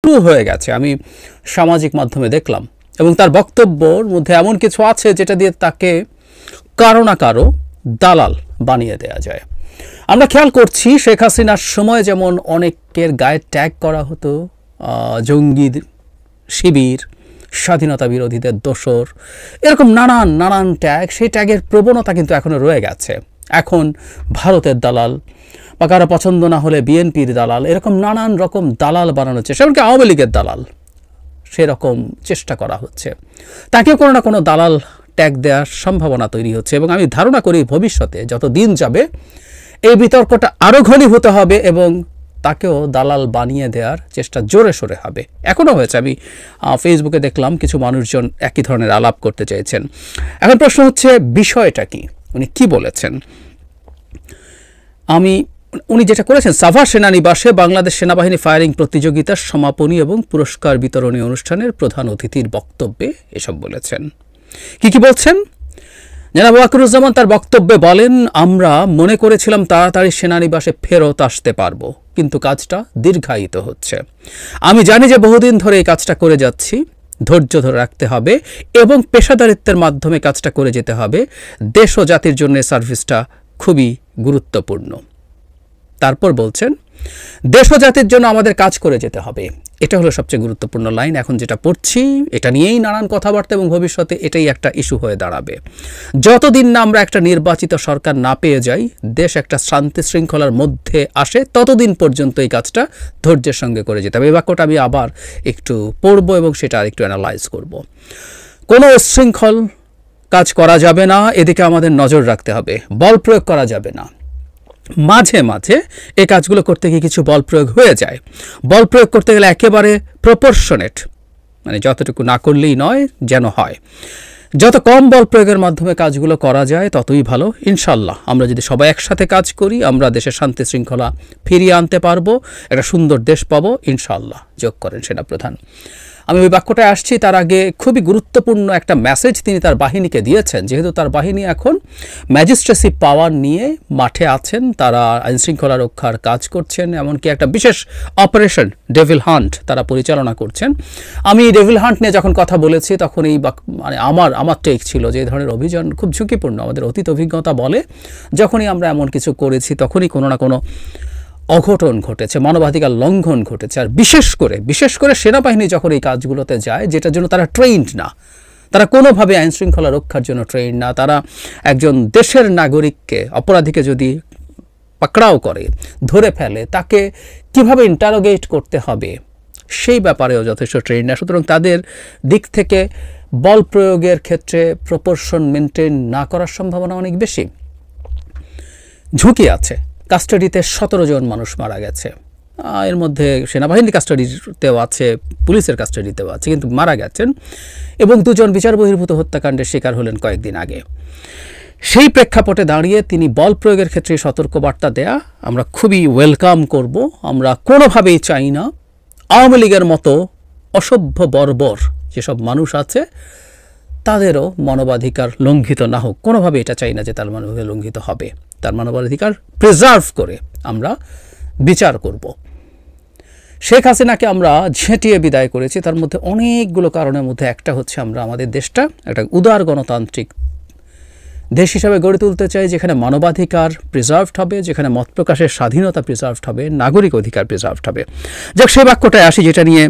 কটু হয়ে গেছে, আমি সামাজিক মাধ্যমে দেখলাম। এবং তার বক্তব্যর মধ্যে এমন কিছু আছে যেটা দিয়ে তাকে কারো না কারো দালাল বানিয়ে দেয়া যায়। আমরা খেয়াল করছি শেখ হাসিনার সময় যেমন অনেকের গায়ে ট্যাগ করা হতো, জঙ্গি শিবির, স্বাধীনতা বিরোধীদের দোসর, এরকম নানান ট্যাগ, সেই ট্যাগের প্রবণতা কিন্তু এখনও রয়ে গেছে। এখন ভারতের দালাল বা কারো পছন্দ না হলে বিএনপির দালাল, এরকম নানান রকম দালাল বানানো হচ্ছে, এমনকি আওয়ামী লীগের দালাল, সেরকম চেষ্টা করা হচ্ছে। তাকেও কোনো না কোনো দালাল ট্যাগ দেওয়ার সম্ভাবনা তৈরি হচ্ছে এবং আমি ধারণা করি ভবিষ্যতে যত দিন যাবে এই বিতর্কটা আরও ঘনীভূত হবে এবং তাকেও দালাল বানিয়ে দেওয়ার চেষ্টা জোরে সোরে হবে। এখনও হয়েছে, আমি ফেসবুকে দেখলাম কিছু মানুষজন একই ধরনের আলাপ করতে চেয়েছেন। এখন প্রশ্ন হচ্ছে বিষয়টা কি, উনি কি বলেছেন? উনি যেটা করেছেন, সাভার সেনানিবাসে বাংলাদেশ সেনাবাহিনী ফায়ারিং প্রতিযোগিতার সমাপনী এবং পুরস্কার বিতরণী অনুষ্ঠানের প্রধান অতিথির বক্তব্যে এসব বলেছেন। কি বলছেন? জনাব ওয়াকারুজ্জামান তার বক্তব্যে বলেন, আমরা মনে করেছিলাম তাড়াতাড়ি সেনানিবাসে ফেরত আসতে পারবো, কিন্তু কাজটা দীর্ঘায়িত হচ্ছে। আমি জানি যে বহুদিন ধরে এই কাজটা করে যাচ্ছি, ধৈর্য ধরে রাখতে হবে এবং পেশাদারিত্বের মাধ্যমে কাজটা করে যেতে হবে। দেশ ও জাতির জন্য সার্ভিসটা খুবই গুরুত্বপূর্ণ। তারপর বলছেন, দেশ ও জাতির জন্য আমাদের কাজ করে যেতে হবে, এটা হলো সবচেয়ে গুরুত্বপূর্ণ লাইন। এখন যেটা পড়ছি এটা নিয়েই নানান কথাবার্তা এবং ভবিষ্যতে এটাই একটা ইস্যু হয়ে দাঁড়াবে। যতদিন না আমরা একটা নির্বাচিত সরকার না পেয়ে যাই, দেশ একটা শান্তি শৃঙ্খলার মধ্যে আসে, ততদিন পর্যন্ত এই কাজটা ধৈর্যের সঙ্গে করে যেতে হবে। এই বাক্যটা আমি আবার একটু পড়বো এবং সেটা আর একটু অ্যানালাইজ করব। কোনো উচ্ছৃঙ্খল কাজ করা যাবে না, এদিকে আমাদের নজর রাখতে হবে। বল প্রয়োগ করা যাবে না। মাঝে মাঝে এই কাজগুলো করতে গিয়ে কিছু বল প্রয়োগ হয়ে যায়। বল প্রয়োগ করতে গেলে একেবারে প্রপোর্শনেট, মানে যতটুকু না করলেই নয়, যেন হয়। যত কম বল প্রয়োগের মাধ্যমে কাজগুলো করা যায় ততই ভালো। ইনশাল্লাহ আমরা যদি সবাই একসাথে কাজ করি, আমরা দেশের শান্তি শৃঙ্খলা ফিরিয়ে আনতে পারবো, একটা সুন্দর দেশ পাবো ইনশাল্লাহ, যোগ করেন সেনাপ্রধান। আমি ওই বাক্যটায় আসছি, তার আগে খুবই গুরুত্বপূর্ণ একটা মেসেজ তিনি তার বাহিনীকে দিয়েছেন। যেহেতু তার বাহিনী এখন ম্যাজিস্ট্রেসি পাওয়ার নিয়ে মাঠে আছেন, তারা আইনশৃঙ্খলা রক্ষার কাজ করছেন, এমনকি একটা বিশেষ অপারেশন ডেভিল হান্ট তারা পরিচালনা করছেন। আমি ডেভিল হান্ট নিয়ে যখন কথা বলেছি তখন এই মানে আমার টেক ছিল যে এই ধরনের অভিযান খুব ঝুঁকিপূর্ণ। আমাদের অতীত অভিজ্ঞতা বলে যখনই আমরা এমন কিছু করেছি তখনই কোনো না কোনো অঘটন ঘটেছে, মানবাধিকার লঙ্ঘন ঘটেছে। আর বিশেষ করে সেনাবাহিনী যখন এই কাজগুলোতে যায়, যেটার জন্য তারা ট্রেইনড না, তারা কোনোভাবে আইনশৃঙ্খলা রক্ষার জন্য ট্রেইনড না, তারা একজন দেশের নাগরিককে, অপরাধীকে যদি পাকড়াও করে, ধরে ফেলে, তাকে কিভাবে ইন্টারোগেট করতে হবে সেই ব্যাপারেও যথেষ্ট ট্রেইন না। সুতরাং তাদের দিক থেকে বল প্রয়োগের ক্ষেত্রে প্রপোর্শন মেনটেন না করার সম্ভাবনা অনেক বেশি। ঝুঁকি আছে। কাস্টাডিতে 17 জন মানুষ মারা গেছে, এর মধ্যে সেনাবাহিনীর কাস্টাডিতেও আছে, পুলিশের কাস্টাডিতেও আছে, কিন্তু মারা গেছেন। এবং 2 জন বিচার বহির্ভূত হত্যাকাণ্ডের শিকার হলেন কয়েকদিন আগে। সেই প্রেক্ষাপটে দাঁড়িয়ে তিনি বল প্রয়োগের ক্ষেত্রে সতর্কবার্তা দেয়া আমরা খুবই ওয়েলকাম করব। আমরা কোনোভাবেই চাই না আওয়ামী লীগের মতো অসভ্য বর্বর যেসব মানুষ আছে তাদেরও মানবাধিকার লঙ্ঘিত না হোক। কোনোভাবে এটা চাই না যে তার মানবাধিকার লঙ্ঘিত হবে। তার মানবাধিকার প্রিজার্ভ করে আমরা বিচার করব। শেখ হাসিনাকে আমরা ঝেঁটিয়ে বিদায় করেছি, তার মধ্যে অনেকগুলো কারণের মধ্যে একটা হচ্ছে আমরা আমাদের দেশটা একটা উদার গণতান্ত্রিক দেশ হিসাবে গড়ে তুলতে চাই, যেখানে মানবাধিকার প্রিজার্ভড হবে, যেখানে মত প্রকাশের স্বাধীনতা প্রিজার্ভড হবে, নাগরিক অধিকার প্রিজার্ভড হবে। যাক, সেই বাক্যটায় আসি যেটা নিয়ে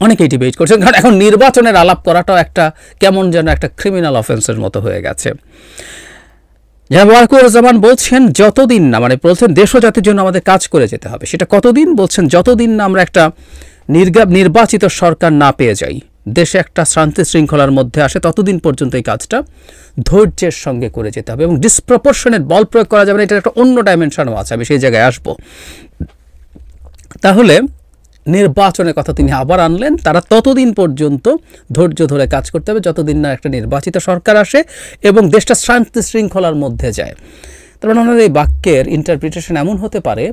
অনেকেই ডিবেট করছেন, কারণ এখন নির্বাচনের আলাপ করাটাও একটা কেমন যেন একটা ক্রিমিনাল অফেন্সের মতো হয়ে গেছে। জনাব ওয়াকারুজ্জামান বলছেন যতদিন না, মানে বলছেন দেশ ও জাতির জন্য আমাদের কাজ করে যেতে হবে। সেটা কতদিন? বলছেন যতদিন না আমরা একটা নির্বাচিত সরকার না পেয়ে যাই, দেশে একটা শান্তি শৃঙ্খলার মধ্যে আসে, ততদিন পর্যন্ত এই কাজটা ধৈর্যের সঙ্গে করে যেতে হবে এবং ডিসপ্রপোর্শনেট বল প্রয়োগ করা যাবে না। এটার একটা অন্য ডাইমেনশনও আছে, আমি সেই জায়গায় আসবো। তাহলে নির্বাচনের কথা তিনি আবার আনলেন, তারা ততদিন পর্যন্ত ধৈর্য ধরে কাজ করতে হবে যতদিন না একটা নির্বাচিত সরকার আসে এবং দেশটা শান্তি শৃঙ্খলার মধ্যে যায়। তার মানে ওনার এই বাক্যের ইন্টারপ্রিটেশন এমন হতে পারে,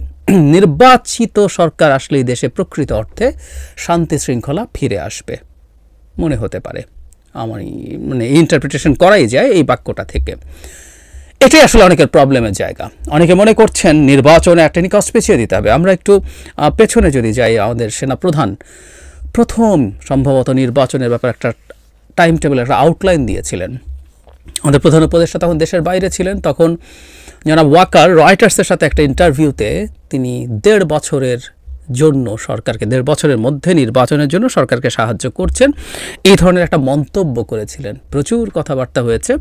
নির্বাচিত সরকার আসলেই দেশে প্রকৃত অর্থে শান্তি শৃঙ্খলা ফিরে আসবে, মনে হতে পারে। আমার মানে ইন্টারপ্রিটেশন করাই যায় এই বাক্যটা থেকে। এটাই আসলে অনেকের প্রবলেমের জায়গা। অনেকে মনে করছেন নির্বাচনে একটা নিকস পিছিয়ে দিতে হবে। আমরা একটু পেছনে যদি যাই, আমাদের সেনাপ্রধান প্রথম সম্ভবত নির্বাচনের ব্যাপারে একটা টাইম টেবিল, একটা আউটলাইন দিয়েছিলেন। আমাদের প্রধান উপদেষ্টা তখন দেশের বাইরে ছিলেন। তখন জনাব ওয়াকার রয়টার্সের সাথে একটা ইন্টারভিউতে তিনি 1.5 বছরের জন্য সরকারকে, 1.5 বছরের মধ্যে নির্বাচনের জন্য সরকারকে সাহায্য করছেন, এই ধরনের একটা মন্তব্য করেছিলেন। প্রচুর কথাবার্তা হয়েছে,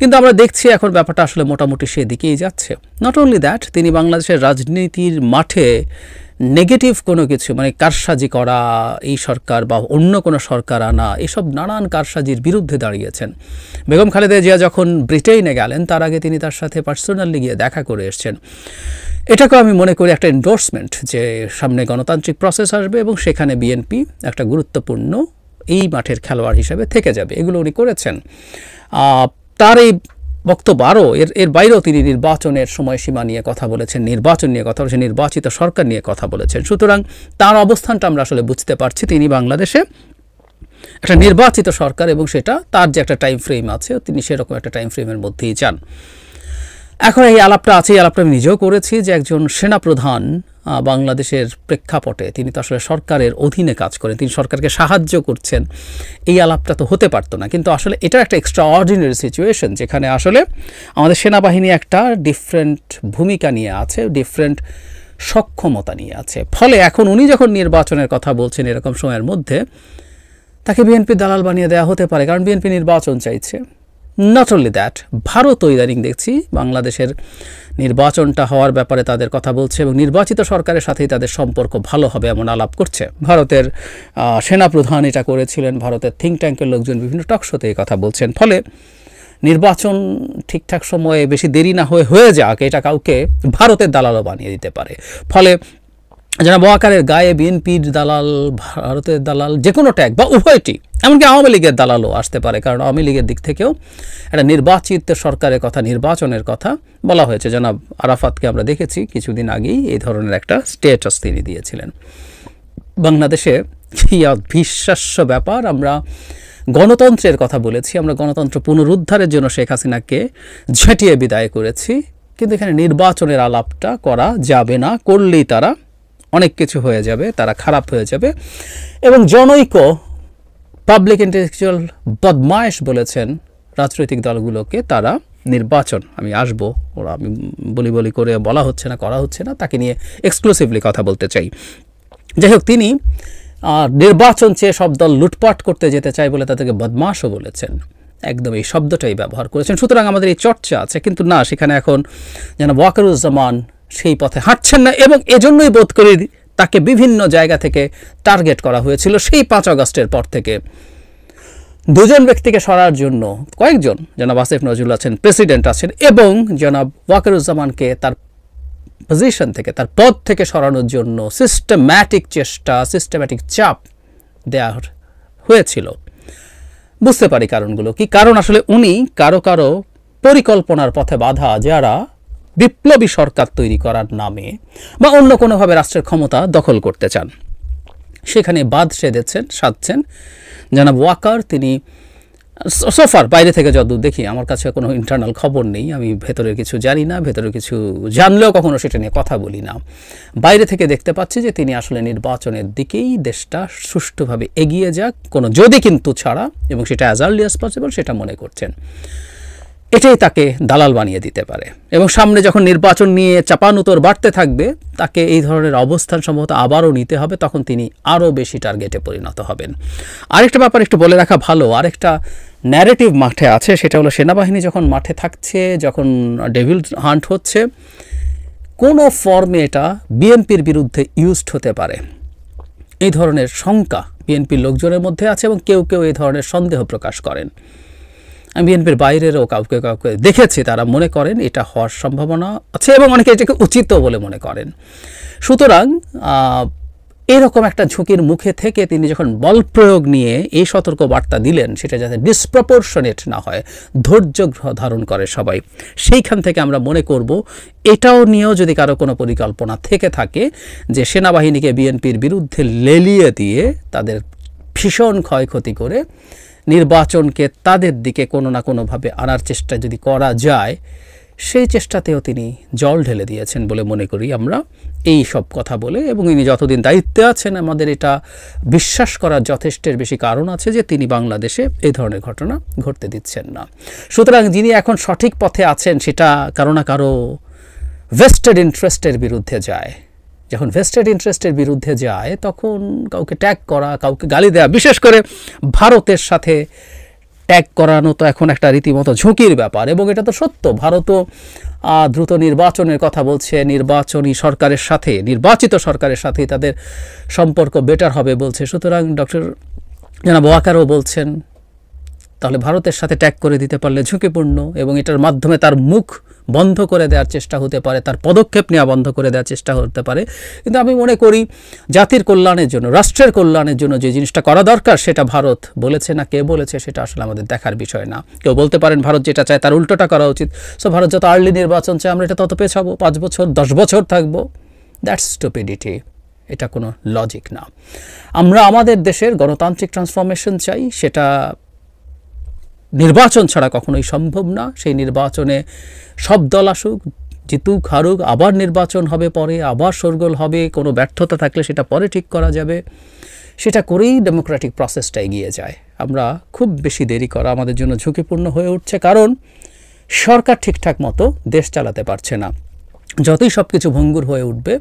কিন্তু আমরা দেখছি এখন ব্যাপারটা আসলে মোটামুটি সেদিকেই যাচ্ছে। নট অনলি দ্যাট, তিনি বাংলাদেশের রাজনীতির মাঠে নেগেটিভ কোনো কিছু, মানে কারসাজি করা, এই সরকার বা অন্য কোনো সরকার আনা, এসব নানান কারসাজির বিরুদ্ধে দাঁড়িয়েছেন। বেগম খালেদা জিয়া যখন ব্রিটেনে গেলেন, তার আগে তিনি তার সাথে পার্সোনালি গিয়ে দেখা করে এসছেন। এটাকেও আমি মনে করি একটা এন্ডোর্সমেন্ট যে সামনে গণতান্ত্রিক প্রসেস আসবে এবং সেখানে বিএনপি একটা গুরুত্বপূর্ণ এই মাঠের খেলোয়াড় হিসেবে থেকে যাবে। এগুলো উনি করেছেন। তার এই বক্তব্য আরও এর বাইরেও তিনি নির্বাচনের সময়সীমা নিয়ে কথা বলেছেন, নির্বাচন নিয়ে কথা বলেছেন, নির্বাচিত সরকার নিয়ে কথা বলেছেন। সুতরাং তার অবস্থানটা আমরা আসলে বুঝতে পারছি, তিনি বাংলাদেশে একটা নির্বাচিত সরকার এবং সেটা তার যে একটা টাইম ফ্রেম আছে, তিনি সেরকম একটা টাইম ফ্রেমের মধ্যেই চান। এখন এই আলাপটা আছে, এই আলাপটা আমি নিজেও করেছি যে একজন সেনাপ্রধান বাংলাদেশের প্রেক্ষাপটে তিনি তো আসলে সরকারের অধীনে কাজ করেন, তিনি সরকারকে সাহায্য করছেন, এই আলাপটা তো হতে পারতো না। কিন্তু আসলে এটা একটা এক্সট্রা অর্ডিনারি সিচুয়েশন, যেখানে আসলে আমাদের সেনাবাহিনী একটা ডিফারেন্ট ভূমিকা নিয়ে আছে, ডিফারেন্ট সক্ষমতা নিয়ে আছে। ফলে এখন উনি যখন নির্বাচনের কথা বলছেন এরকম সময়ের মধ্যে, তাকে বিএনপি দালাল বানিয়ে দেওয়া হতে পারে, কারণ বিএনপি নির্বাচন চাইছে। নট অনলি দ্যাট, ভারতও ইদানিং দেখছি বাংলাদেশের নির্বাচনটা হওয়ার ব্যাপারে তাদের কথা বলছে এবং নির্বাচিত সরকারের সাথেই তাদের সম্পর্ক ভালো হবে এমন আলাপ করছে। ভারতের সেনাপ্রধান এটা করেছিলেন, ভারতের থিঙ্ক ট্যাঙ্কের লোকজন বিভিন্ন টকশোতে এই কথা বলছেন। ফলে নির্বাচন ঠিকঠাক সময়ে বেশি দেরি না হয়ে যাক, এটা কাউকে ভারতের দালালও বানিয়ে দিতে পারে। ফলে যারা ওয়াকারের গায়ে বিএনপির দালাল, ভারতের দালাল, যে কোনো ট্যাগ বা উভয়টি, এমনকি আওয়ামী লীগের দালালও আসতে পারে, কারণ আওয়ামী লীগের দিক থেকেও একটা নির্বাচিত সরকারের কথা, নির্বাচনের কথা বলা হয়েছে। জনাব আরাফাতকে আমরা দেখেছি কিছুদিন আগেই এই ধরনের একটা স্টেটাস তিনি দিয়েছিলেন। বাংলাদেশে কি অবিশ্বাস্য ব্যাপার, আমরা গণতন্ত্রের কথা বলেছি, আমরা গণতন্ত্র পুনরুদ্ধারের জন্য শেখ হাসিনাকে ঝেঁটিয়ে বিদায় করেছি, কিন্তু এখানে নির্বাচনের আলাপটা করা যাবে না, করলেই তারা অনেক কিছু হয়ে যাবে, তারা খারাপ হয়ে যাবে। এবং জনৈক পাবলিক ইন্টেলেকচুয়াল বদমায়েশ বলেছেন রাজনৈতিক দলগুলোকে, তারা নির্বাচন, আমি আসবো, ওরা আমি বলি করে বলা হচ্ছে না, করা হচ্ছে না, তাকে নিয়ে এক্সক্লুসিভলি কথা বলতে চাই। যাই হোক, তিনি নির্বাচন চেয়ে সব দল লুটপাট করতে যেতে চায় বলে তাদেরকে বদমাশও বলেছেন, একদম এই শব্দটাই ব্যবহার করেছেন। সুতরাং আমাদের এই চর্চা আছে, কিন্তু না, সেখানে এখন যেন ওয়াকারুজ্জামান সেই পথে হাঁটছেন না, এবং এজন্যই বোধ করি তাকে বিভিন্ন জায়গা থেকে টার্গেট করা হয়েছিল। সেই 5 আগস্টের পর থেকে 2জন ব্যক্তিকে সরার জন্য কয়েকজন, জনাব আসিফ নজরুল আছেন, প্রেসিডেন্ট আছেন, এবং জনাব ওয়াকারুজ্জামানকে তার পজিশন থেকে, তার পদ থেকে সরানোর জন্য সিস্টেম্যাটিক চেষ্টা, সিস্টেম্যাটিক চাপ দেওয়া হয়েছিল। বুঝতে পারি কারণগুলো কি, কারণ আসলে উনি কারো কারো পরিকল্পনার পথে বাধা, যারা বিপ্লবী সরকার তৈরি করার নামে বা অন্য কোনোভাবে রাষ্ট্রের ক্ষমতা দখল করতে চান, সেখানে বাদ সাধছেন জনাব ওয়াকার। তিনি সোফার বাইরে থেকে যতদূর দেখি, আমার কাছে কোনো ইন্টারনাল খবর নেই, আমি ভেতরের কিছু জানি না, ভেতরের কিছু জানলেও কখনো সেটা নিয়ে কথা বলি না, বাইরে থেকে দেখতে পাচ্ছি যে তিনি আসলে নির্বাচনের দিকেই দেশটা সুষ্ঠুভাবে এগিয়ে যাক, কোনো যদি কিন্তু ছাড়া, এবং সেটা অ্যাজ আর্লি অ্যাজ পসিবল সেটা মনে করছেন। এটাই তাকে দালাল বানিয়ে দিতে পারে, এবং সামনে যখন নির্বাচন নিয়ে চাপানুতোর বাড়তে থাকবে, তাকে এই ধরনের অবস্থান সম্ভবত আবারও নিতে হবে, তখন তিনি আরও বেশি টার্গেটে পরিণত হবেন। আরেকটা ব্যাপার একটু বলে রাখা ভালো, আরেকটা ন্যারেটিভ মাঠে আছে, সেটা হলো সেনাবাহিনী যখন মাঠে থাকছে, যখন ডেভিল হান্ট হচ্ছে, কোনো ফর্মে এটা বিএনপির বিরুদ্ধে ইউজড হতে পারে, এই ধরনের শঙ্কা বিএনপির লোকজনের মধ্যে আছে, এবং কেউ কেউ এই ধরনের সন্দেহ প্রকাশ করেন। আমি বিএনপির বাইরেরও কাউকে দেখেছি, তারা মনে করেন এটা হওয়ার সম্ভাবনা আছে, এবং অনেকে এটাকে উচিতও বলে মনে করেন। সুতরাং এরকম একটা ঝুঁকির মুখে থেকে তিনি যখন বল প্রয়োগ নিয়ে এই সতর্ক বার্তা দিলেন, সেটা যাতে ডিসপ্রপোর্শনেট না হয়, ধৈর্য ধারণ করে সবাই, সেইখান থেকে আমরা মনে করব এটাও নিয়েও যদি কারো কোনো পরিকল্পনা থেকে থাকে যে সেনাবাহিনীকে বিএনপির বিরুদ্ধে লেলিয়ে দিয়ে তাদের ভীষণ ক্ষয়ক্ষতি করে নির্বাচনকে তাদের দিকে কোনো না কোনোভাবে আনার চেষ্টা যদি করা যায়, সেই চেষ্টাতেও তিনি জল ঢেলে দিয়েছেন বলে মনে করি আমরা এই সব কথা বলে। এবং ইনি যতদিন দায়িত্বে আছেন আমাদের এটা বিশ্বাস করার যথেষ্টের বেশি কারণ আছে যে তিনি বাংলাদেশে এই ধরনের ঘটনা ঘটতে দিচ্ছেন না। সুতরাং যিনি এখন সঠিক পথে আছেন সেটা কারো না কারো ভেস্টেড ইন্টারেস্টের বিরুদ্ধে যায়। যখন ভেস্টেড ইন্টারেস্টের বিরুদ্ধে যায় তখন কাউকে ট্যাগ করা, কাউকে গালি দেওয়া, বিশেষ করে ভারতের সাথে ট্যাগ করানো তো এখন একটা রীতিমতো ঝুঁকির ব্যাপার। এবং এটা তো সত্য, ভারতও দ্রুত নির্বাচনের কথা বলছে, নির্বাচনী সরকারের সাথে, নির্বাচিত সরকারের সাথে তাদের সম্পর্ক বেটার হবে বলছে। সুতরাং ডক্টর জনাব ওয়াকারও বলছেন তাহলে ভারতের সাথে ট্যাগ করে দিতে পারলে ঝুঁকিপূর্ণ, এবং এটার মাধ্যমে তার মুখ বন্ধ করে দেওয়ার চেষ্টা হতে পারে, তার পদক্ষেপ নেওয়া বন্ধ করে দেওয়ার চেষ্টা হতে পারে। কিন্তু আমি মনে করি জাতির কল্যাণের জন্য, রাষ্ট্রের কল্যাণের জন্য যে জিনিসটা করা দরকার সেটা ভারত বলেছে না কে বলেছে সেটা আসলে আমাদের দেখার বিষয় না। কেউ বলতে পারেন ভারত যেটা চায় তার উল্টোটা করা উচিত। সো ভারত যত আর্লি নির্বাচন চায় আমরা এটা তত পেছাবো, 5 বছর 10 বছর থাকবো। দ্যাটস স্টুপিডিটি, এটা কোনো লজিক না। আমরা আমাদের দেশের গণতান্ত্রিক ট্রান্সফরমেশন চাই, সেটা নির্বাচন ছাড়া কখনোই সম্ভব না। সেই নির্বাচনে সব দল আসুক, জিতুক হারুক, আবার নির্বাচন হবে পরে, আবার শোরগোল হবে, কোনো ব্যর্থতা থাকলে সেটা পরে ঠিক করা যাবে। সেটা করেই ডেমোক্রেটিক প্রসেসটা এগিয়ে যায়। আমরা খুব বেশি দেরি করা আমাদের জন্য ঝুঁকিপূর্ণ হয়ে উঠছে, কারণ সরকার ঠিকঠাক মতো দেশ চালাতে পারছে না। যতই সব কিছু ভঙ্গুর হয়ে উঠবে,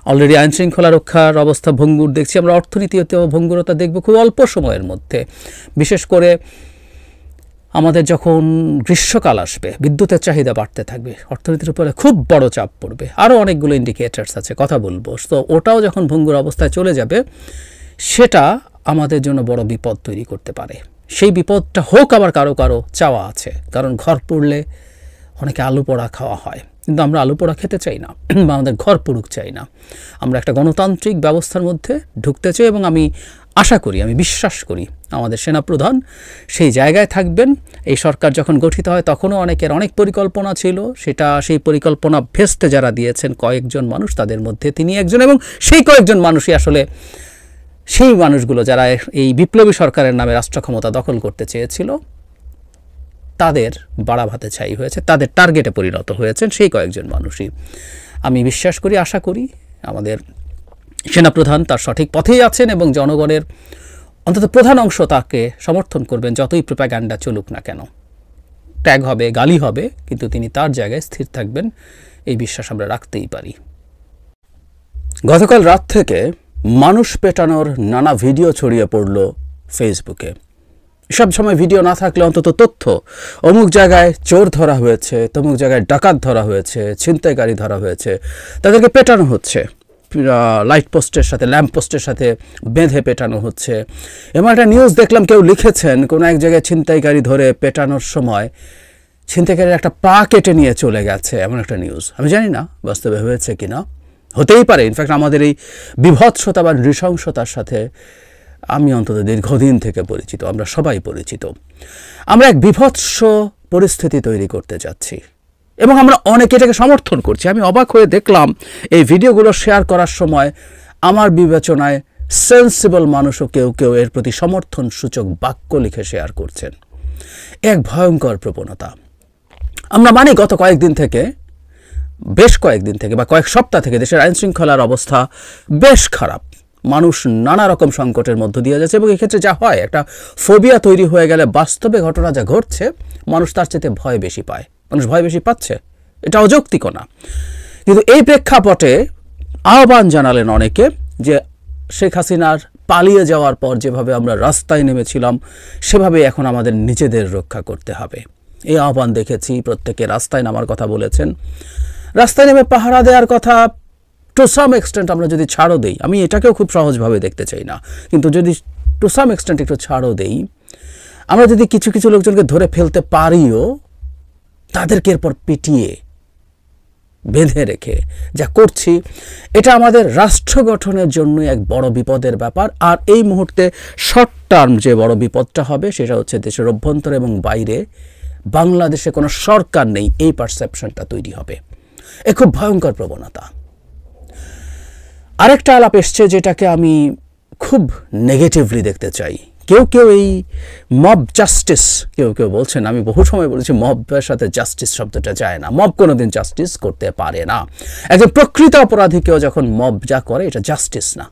অলরেডি আইনশৃঙ্খলা রক্ষার অবস্থা ভঙ্গুর দেখছি আমরা, অর্থনীতিতেও ভঙ্গুরতা দেখব খুব অল্প সময়ের মধ্যে। বিশেষ করে আমাদের যখন গ্রীষ্মকাল আসবে, বিদ্যুতের চাহিদা বাড়তে থাকবে, অর্থনীতির উপরে খুব বড় চাপ পড়বে। আরও অনেকগুলো ইন্ডিকেটার্স আছে, কথা বলবো। তো ওটাও যখন ভঙ্গুর অবস্থায় চলে যাবে, সেটা আমাদের জন্য বড় বিপদ তৈরি করতে পারে। সেই বিপদটা হোক আবার কারো কারো চাওয়া আছে, কারণ ঘর পুড়লে অনেকে আলু পোড়া খাওয়া হয়, কিন্তু আমরা আলু পোড়া খেতে চাই না, বা আমাদের ঘর পুড়ুক চাই না। আমরা একটা গণতান্ত্রিক ব্যবস্থার মধ্যে ঢুকতে চাই, এবং আমি আশা করি, আমি বিশ্বাস করি আমাদের সেনাপ্রধান সেই জায়গায় থাকবেন। এই সরকার যখন গঠিত হয় তখনও অনেকের অনেক পরিকল্পনা ছিল, সেই পরিকল্পনা ভেস্তে যারা দিয়েছেন কয়েকজন মানুষ, তাদের মধ্যে তিনি একজন। এবং সেই কয়েকজন মানুষই আসলে সেই মানুষগুলো যারা এই বিপ্লবী সরকারের নামে রাষ্ট্র ক্ষমতা দখল করতে চেয়েছিল, তাদের বাড়া ভাতে ছাই হয়েছে, তাদের টার্গেটে পরিণত হয়েছেন সেই কয়েকজন মানুষই। আমি বিশ্বাস করি, আশা করি আমাদের সেনাপ্রধান তার সঠিক পথেই আছেন, এবং জনগণের অন্তত প্রধান অংশ তাকে সমর্থন করবেন, যতই প্রোপাগান্ডা চলুক না কেন। ট্যাগ হবে, গালি হবে, কিন্তু তিনি তার জায়গায় স্থির থাকবেন, এই বিশ্বাস আমরা রাখতেই পারি। গতকাল রাত থেকে মানুষ পেটানোর নানা ভিডিও ছড়িয়ে পড়ল ফেসবুকে। সব সময় ভিডিও না থাকলে অন্তত তথ্য, অমুক জায়গায় চোর ধরা হয়েছে, তমুক জায়গায় ডাকাত ধরা হয়েছে, ছিনতাইকারী ধরা হয়েছে, তাদেরকে পেটানো হচ্ছে, লাইট পোস্টের সাথে, ল্যাম্প পোস্টের সাথে বেঁধে পেটানো হচ্ছে। এবং একটা নিউজ দেখলাম, কেউ লিখেছেন কোনো এক জায়গায় ছিনতাইকারী ধরে পেটানোর সময় ছিনতাইকারীর একটা পা কেটে নিয়ে চলে গেছে, এমন একটা নিউজ। আমি জানি না বাস্তবে হয়েছে কিনা, হতেই পারে। ইনফ্যাক্ট আমাদের এই বিভৎসতা বা নৃশংসতার সাথে আমি অন্তত দীর্ঘদিন থেকে পরিচিত, আমরা সবাই পরিচিত। আমরা এক বিভৎস পরিস্থিতি তৈরি করতে যাচ্ছি, এবং আমরা অনেকে এটাকে সমর্থন করছি। আমি অবাক হয়ে দেখলাম এই ভিডিওগুলো শেয়ার করার সময় আমার বিবেচনায় সেন্সিবল মানুষও কেউ কেউ এর প্রতি সমর্থন সূচক বাক্য লিখে শেয়ার করছেন। এক ভয়ঙ্কর প্রবণতা। আমরা মানি গত কয়েকদিন থেকে, বেশ কয়েকদিন থেকে বা কয়েক সপ্তাহ থেকে দেশের আইনশৃঙ্খলার অবস্থা বেশ খারাপ। মানুষ নানা রকম সংকটের মধ্য দিয়ে যাচ্ছে, এবং এক্ষেত্রে যা হয়, একটা ফোবিয়া তৈরি হয়ে গেলে বাস্তবে ঘটনা যা ঘটছে মানুষ তার চেয়ে ভয় বেশি পায়, মানুষ ভয় বেশি পাচ্ছে, এটা অযৌক্তিক না। কিন্তু এই প্রেক্ষাপটে আহ্বান জানালেন অনেকে যে শেখ হাসিনার পালিয়ে যাওয়ার পর যেভাবে আমরা রাস্তায় নেমেছিলাম, সেভাবে এখন আমাদের নিজেদের রক্ষা করতে হবে। এই আহ্বান দেখেছি, প্রত্যেকে রাস্তায় নামার কথা বলেছেন। রাস্তায় নেমে পাহারা দেওয়ার কথা টু সাম এক্সটেন্ট আমরা যদি ছাড়ও দেই, আমি এটাকেও খুব সহজভাবে দেখতে চাই না, কিন্তু যদি টু সাম এক্সটেন্ট একটু ছাড়ও দেই, আমরা যদি কিছু কিছু লোকজনকে ধরে ফেলতে পারিও, তাদেরকে এরপর পিটিয়ে বেঁধে রেখে যা করছি, এটা আমাদের রাষ্ট্র গঠনের জন্য এক বড় বিপদের ব্যাপার। আর এই মুহূর্তে শর্ট টার্ম যে বড় বিপদটা হবে সেটা হচ্ছে দেশের অভ্যন্তরে এবং বাইরে বাংলাদেশে কোনো সরকার নেই, এই পারসেপশনটা তৈরি হবে। এ খুব ভয়ঙ্কর প্রবণতা। আরেকটা আলাপ এসছে যেটাকে আমি খুব নেগেটিভলি দেখতে চাই, কেউ কেউ এই মব জাস্টিস কেউ কেউ বলছেন, আমি বহু সময় বলেছি মবের সাথে জাস্টিস শব্দটা যায় না, মব কোনোদিন জাস্টিস করতে পারে না। একজন প্রকৃত অপরাধীকেও যখন মব যা করে এটা জাস্টিস না।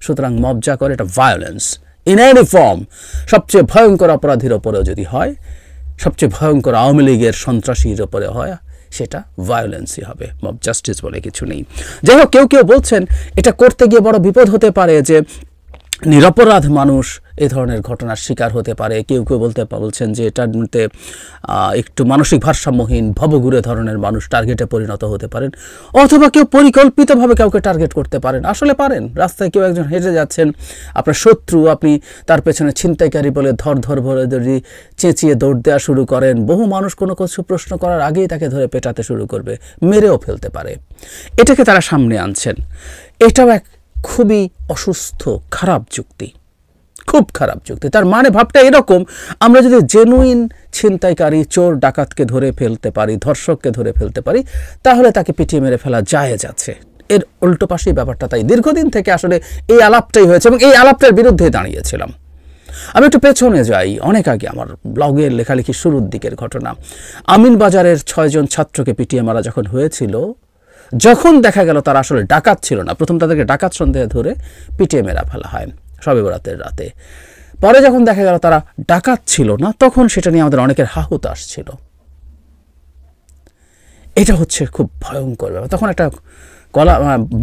সুতরাং মব যা করে এটা ভায়োলেন্স ইন এনি ফর্ম। সবচেয়ে ভয়ঙ্কর অপরাধীর ওপরেও যদি হয়, সবচেয়ে ভয়ঙ্কর আওয়ামী লীগের সন্ত্রাসীর ওপরে হয়, সেটা ভায়োলেন্সই হবে, মব জাস্টিস বলে কিছু নেই। যাই হোক, কেউ কেউ বলছেন এটা করতে গিয়ে বড় বিপদ হতে পারে, যে নিরপরাধ মানুষ এই ধরনের ঘটনার শিকার হতে পারে। কেউ কেউ বলছেন যে এটার মধ্যে একটু মানসিক ভারসাম্যহীন ভবঘুরে ধরনের মানুষ টার্গেটে পরিণত হতে পারেন, অথবা কেউ পরিকল্পিতভাবে কাউকে টার্গেট করতে পারেন। আসলে পারেন, রাস্তায় কেউ একজন হেঁটে যাচ্ছেন, আপনার শত্রু, আপনি তার পেছনে ছিনতাইকারী বলে ধর ভরে ধরে চেঁচিয়ে দৌড় দেওয়া শুরু করেন, বহু মানুষ কোনো কিছু প্রশ্ন করার আগেই তাকে ধরে পেটাতে শুরু করবে, মেরেও ফেলতে পারে। এটাকে তারা সামনে আনছেন। এটাও এক খুবই অসুস্থ খারাপ যুক্তি, খুব খারাপ যুক্তি। তার মানে ভাবটা এরকম, আমরা যদি জেনুইন ছিনতাইকারী, চোর, ডাকাতকে ধরে ফেলতে পারি, ধর্ষককে ধরে ফেলতে পারি, তাহলে তাকে পিটিয়ে মেরে ফেলা জায়েজ আছে। এর উল্টো পাশেই ব্যাপারটা। তাই দীর্ঘদিন থেকে আসলে এই আলাপটাই হয়েছে এবং এই আলাপটার বিরুদ্ধে দাঁড়িয়েছিলাম। আমি একটু পেছনে যাই, অনেক আগে আমার ব্লগের লেখালেখি শুরুর দিকের ঘটনা। আমিনবাজারের 6 জন ছাত্রকে পিটিয়ে মারা যখন হয়েছিল, যখন দেখা গেল তারা আসলে ডাকাত ছিল না, প্রথম তাদেরকে ডাকাত সন্দেহে ধরে পিটিয়ে মেরা ফেলা হয় শবে বরাতের রাতে। পরে যখন দেখা গেল তারা ডাকাত ছিল না, তখন সেটা নিয়ে আমাদের অনেকের হাহুতাশ ছিল। এটা হচ্ছে খুব ভয়ঙ্কর ব্যাপার। তখন একটা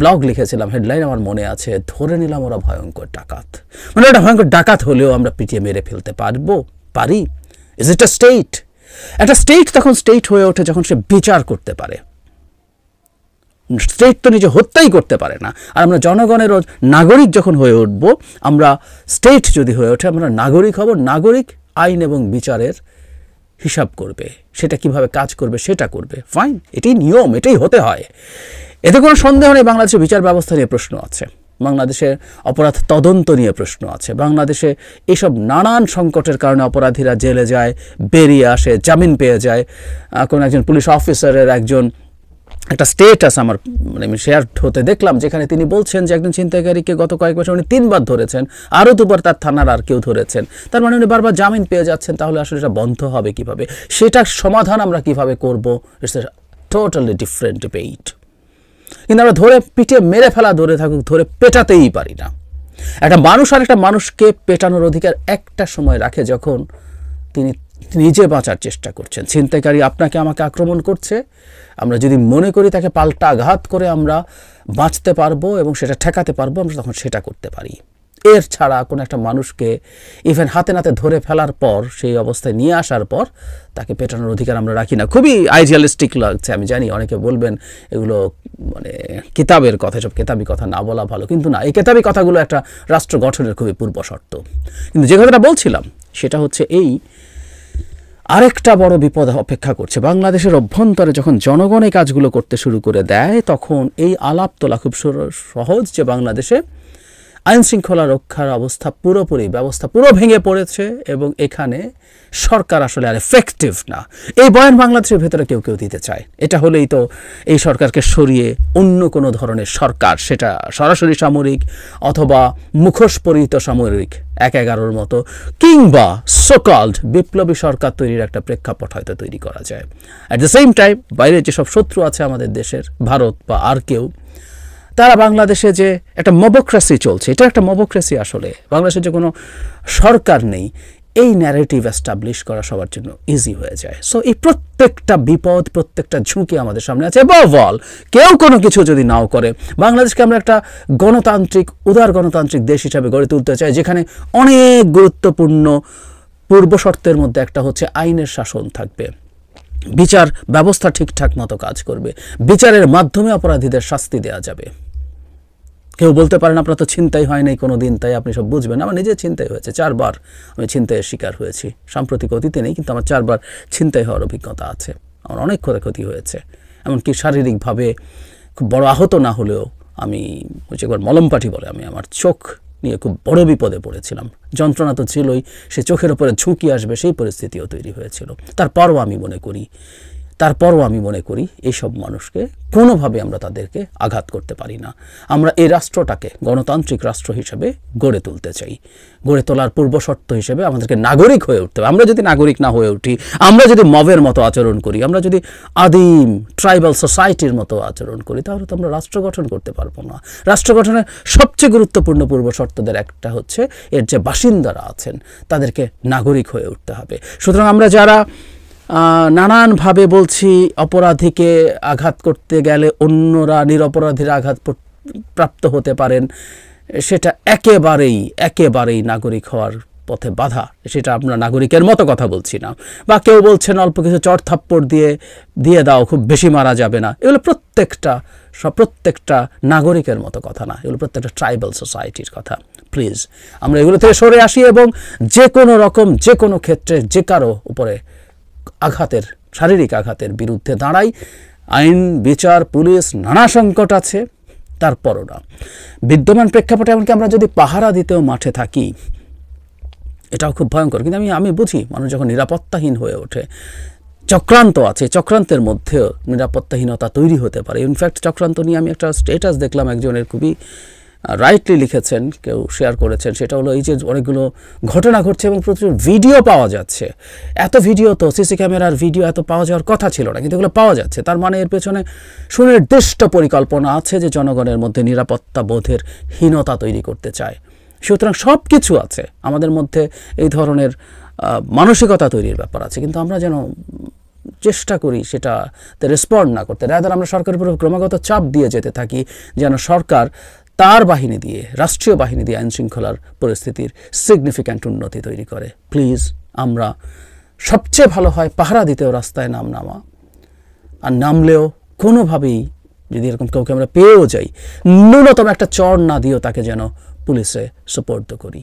ব্লগ লিখেছিলাম, হেডলাইন আমার মনে আছে, ধরে নিলাম ওরা ভয়ঙ্কর ডাকাত। মানে ওটা ভয়ঙ্কর ডাকাত হলেও আমরা পিটিয়ে মেরে ফেলতে পারি। Is it a state? একটা স্টেট তখন স্টেট হয়ে ওঠে যখন সে বিচার করতে পারে। স্টেট তো নিজে হত্যাই করতে পারে না, আর আমরা জনগণের নাগরিক যখন হয়ে উঠব, আমরা স্টেট যদি হয়ে ওঠে, আমরা নাগরিক হব। নাগরিক আইন এবং বিচারের হিসাব করবে, সেটা কিভাবে কাজ করবে সেটা করবে। ফাইন, এটাই নিয়ম, এটাই হতে হয়, এতে কোনো সন্দেহ নেই। বাংলাদেশের বিচার ব্যবস্থা নিয়ে প্রশ্ন আছে, বাংলাদেশের অপরাধ তদন্ত নিয়ে প্রশ্ন আছে, বাংলাদেশে এইসব নানান সংকটের কারণে অপরাধীরা জেলে যায়, বেরিয়ে আসে, জামিন পেয়ে যায়। কোনো একজন পুলিশ অফিসারের একটা স্টেটাস আমার আমি শেয়ার হতে দেখলাম, যেখানে তিনি বলছেন যে একজন ছিনতাইকারীকে গত কয়েক বছর উনি 3 বার ধরেছেন, আরও 2 বার তার থানার আর কেউ ধরেছেন। তার মানে উনি বারবার জামিন পেয়ে যাচ্ছেন। তাহলে আসলে এটা বন্ধ হবে কিভাবে, সেটার সমাধান আমরা কিভাবে করব, it's a totally different debate. কিন্তু আমরা ধরে পিটিয়ে মেরে ফেলা, ধরে পেটাতেই পারি না। একটা মানুষ আর একটা মানুষকে পেটানোর অধিকার একটা সময় রাখে, যখন তিনি নিজে বাঁচার চেষ্টা করছেন। ছিনতাইকারী আপনাকে আমাকে আক্রমণ করছে, আমরা যদি মনে করি তাকে পাল্টা আঘাত করে আমরা বাঁচতে পারবো এবং সেটা ঠেকাতে পারবো, আমরা তখন সেটা করতে পারি। এর ছাড়া কোনো একটা মানুষকে ইভেন হাতে নাতে ধরে ফেলার পর, সেই অবস্থায় নিয়ে আসার পর তাকে পেটানোর অধিকার আমরা রাখি না। খুবই আইডিয়ালিস্টিক লাগছে, আমি জানি অনেকে বলবেন এগুলো মানে কিতাবের কথা, সব কেতাবি কথা না বলা ভালো, কিন্তু না, এই কেতাবি কথাগুলো একটা রাষ্ট্র গঠনের খুবই পূর্ব শর্ত। কিন্তু যে কথাটা বলছিলাম সেটা হচ্ছে এই, আরেকটা বড় বিপদ অপেক্ষা করছে বাংলাদেশের অভ্যন্তরে। যখন জনগণ এই কাজগুলো করতে শুরু করে দেয়, তখন এই আলাপ তোলা খুব সহজ যে বাংলাদেশে আইন শৃঙ্খলা রক্ষার ব্যবস্থা পুরো ভেঙে পড়েছে এবং এখানে সরকার আসলে আর এফেক্টিভ না। এই বয়ান বাংলাদেশের ভেতরে কেউ কেউ দিতে চায়। এটা হলেই তো এই সরকারকে সরিয়ে অন্য কোনো ধরনের সরকার, সেটা সরাসরি সামরিক অথবা মুখোশ পরিহিত সামরিক 1-11 মতো, কিংবা সোকল্ড বিপ্লবী সরকার তৈরির একটা প্রেক্ষাপট হয়তো তৈরি করা যায়। অ্যাট দ্য সেম টাইম বাইরে যেসব শত্রু আছে আমাদের দেশের, ভারত বা আর কেউ, তারা বাংলাদেশে যে একটা মবোক্রেসি চলছে, এটা একটা মবোক্রেসি। আসলে বাংলাদেশে যে কোনো সরকার নেই, এই ন্যারেটিভ এস্টাবলিশ করা সবার জন্য ইজি হয়ে যায়। সো এই প্রত্যেকটা বিপদ, প্রত্যেকটা ঝুঁকি আমাদের সামনে আছে। অ্যাবভ অল, কেউ কোনো কিছু যদি নাও করে, বাংলাদেশকে আমরা একটা গণতান্ত্রিক, উদার গণতান্ত্রিক দেশ হিসাবে গড়ে তুলতে চাই, যেখানে অনেক গুরুত্বপূর্ণ পূর্ব শর্তের মধ্যে একটা হচ্ছে আইনের শাসন থাকবে, বিচার ব্যবস্থা ঠিকঠাক মতো কাজ করবে, বিচারের মাধ্যমে অপরাধীদের শাস্তি দেওয়া যাবে। কেউ বলতে পারেন আপনার তো ছিনতাই হয় নাই কোনো দিন, তাই আপনি সব বুঝবেন। আমার নিজের ছিনতাই হয়েছে, 4 বার আমি ছিনতাইয়ের শিকার হয়েছি। সাম্প্রতিক অতীতে নেই, কিন্তু আমার 4 বার ছিনতাই হওয়ার অভিজ্ঞতা আছে। আমার অনেক ক্ষয়ক্ষতি হয়েছে, এমনকি শারীরিকভাবে খুব বড় আহত না হলেও আমি একবার মলমপাটি বলে আমি আমার চোখ নিয়ে খুব বড় বিপদে পড়েছিলাম। যন্ত্রণা তো ছিলই, সে চোখের ওপরে ঝুঁকি আসবে সেই পরিস্থিতিও তৈরি হয়েছিল। তারপরও আমি মনে করি তারপরও আমি মনে করি এইসব মানুষকে কোনোভাবে আমরা তাদেরকে আঘাত করতে পারি না। আমরা এই রাষ্ট্রটাকে গণতান্ত্রিক রাষ্ট্র হিসেবে গড়ে তুলতে চাই। গড়ে তোলার পূর্বশর্ত হিসেবে আমাদেরকে নাগরিক হয়ে উঠতে হবে। আমরা যদি নাগরিক না হয়ে উঠি, আমরা যদি মবের মতো আচরণ করি, আমরা যদি আদিম ট্রাইবাল সোসাইটির মতো আচরণ করি, তাহলে তো আমরা রাষ্ট্র গঠন করতে পারবো না। রাষ্ট্র গঠনের সবচেয়ে গুরুত্বপূর্ণ পূর্বশর্তদের একটা হচ্ছে এর যে বাসিন্দারা আছেন তাদেরকে নাগরিক হয়ে উঠতে হবে। সুতরাং আমরা যারা নানানভাবে বলছি অপরাধীকে আঘাত করতে গেলে অন্যরা নিরপরাধীরা আঘাত প্রাপ্ত হতে পারেন, সেটা একেবারেই নাগরিক হওয়ার পথে বাধা। সেটা আমরা নাগরিকের মতো কথা বলছি না। বা কেউ বলছেন অল্প কিছু চড় থাপ্পড় দিয়ে দাও, খুব বেশি মারা যাবে না। এগুলো প্রত্যেকটা নাগরিকের মতো কথা না, এগুলো প্রত্যেকটা ট্রাইবাল সোসাইটির কথা। প্লিজ আমরা এগুলো থেকে সরে আসি এবং যে কোনো রকম যে কোনো ক্ষেত্রে যে কারো উপরে শারীরিক আঘাতের বিরুদ্ধে দাঁড়াই। আইন, বিচার, পুলিশ নানা সংকট আছে, তারপরও না। বিদ্যমান প্রেক্ষাপটে এমনকি আমরা যদি পাহারা দিতেও মাঠে থাকি, এটাও খুব ভয়ঙ্কর। কিন্তু আমি বুঝি মানুষ যখন নিরাপত্তাহীন হয়ে ওঠে, চক্রান্ত আছে, চক্রান্তের মধ্যেও নিরাপত্তাহীনতা তৈরি হতে পারে। ইনফ্যাক্ট চক্রান্ত নিয়ে আমি একটা স্ট্যাটাস দেখলাম, একজনের খুবই রাইটলি লিখেছেন, কেউ শেয়ার করেছেন। সেটা হলো এই যে অনেকগুলো ঘটনা ঘটছে এবং প্রচুর ভিডিও পাওয়া যাচ্ছে। এত ভিডিও তো সিসি ক্যামেরার ভিডিও এত পাওয়া যাওয়ার কথা ছিল না, কিন্তু এগুলো পাওয়া যাচ্ছে। তার মানে এর পেছনে সুনির্দিষ্ট পরিকল্পনা আছে যে জনগণের মধ্যে নিরাপত্তা বোধের হীনতা তৈরি করতে চায়। সুতরাং সব কিছু আছে আমাদের মধ্যে, এই ধরনের মানসিকতা তৈরির ব্যাপার আছে, কিন্তু আমরা যেন চেষ্টা করি সেটাতে রেসপন্ড না করতে। রাদার আমরা সরকারের উপর ক্রমাগত চাপ দিয়ে যেতে থাকি যেন সরকার তার বাহিনী দিয়ে, রাষ্ট্রীয় বাহিনী দিয়ে আইন শৃঙ্খলার পরিস্থিতির সিগনিফিক্যান্ট উন্নতি তৈরি করে। প্লিজ আমরা সবচেয়ে ভালো হয় পাহারা দিতেও রাস্তায় নামা, আর নামলেও কোনোভাবেই যদি এরকম কাউকে আমরা পেয়েও যাই, ন্যূনতম একটা চড় না দিয়েও তাকে যেন পুলিশে সুপর্দ করি।